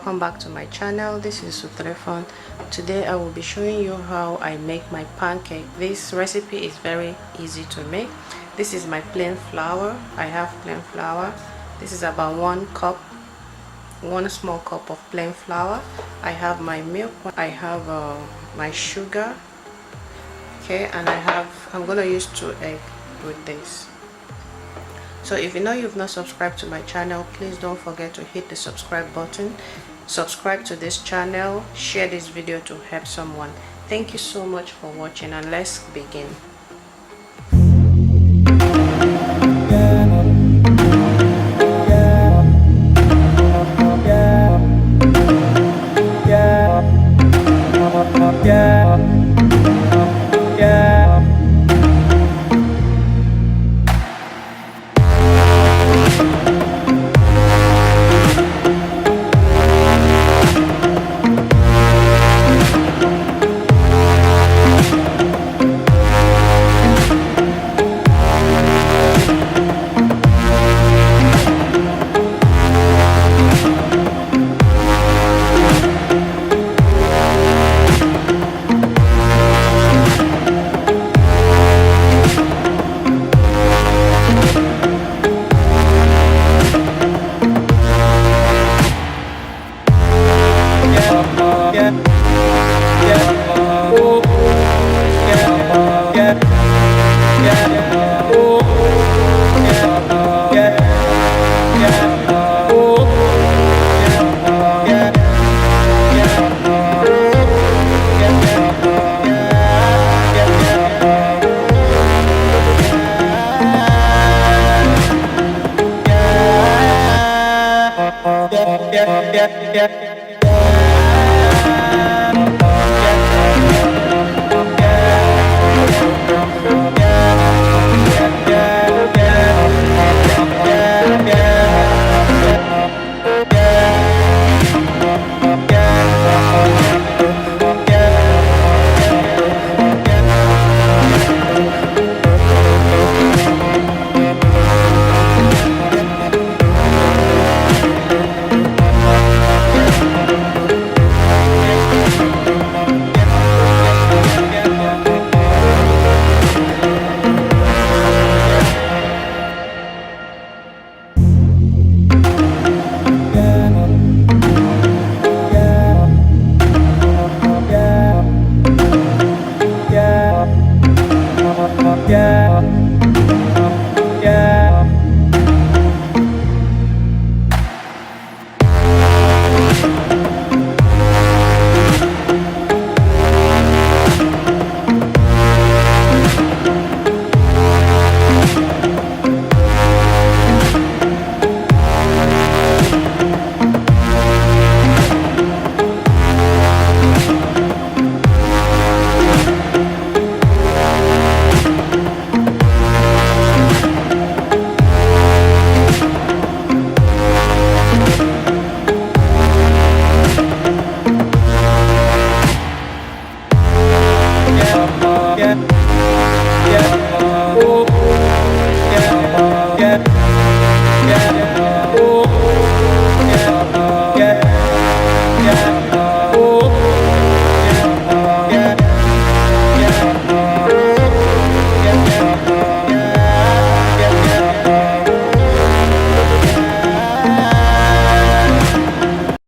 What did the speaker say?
welcome back to my channel. This is Sutrefon. Today I will be showing you how I make my pancake. This recipe is very easy to make. This is my plain flour. I have plain flour. This is about 1 cup, 1 small cup of plain flour. I have my milk, I have my sugar, okay, and I'm gonna use 2 eggs with this. So if you know you've not subscribed to my channel, please don't forget to hit the subscribe button. Subscribe to this channel, share this video to help someone. Thank you so much for watching, and let's begin. Yeah.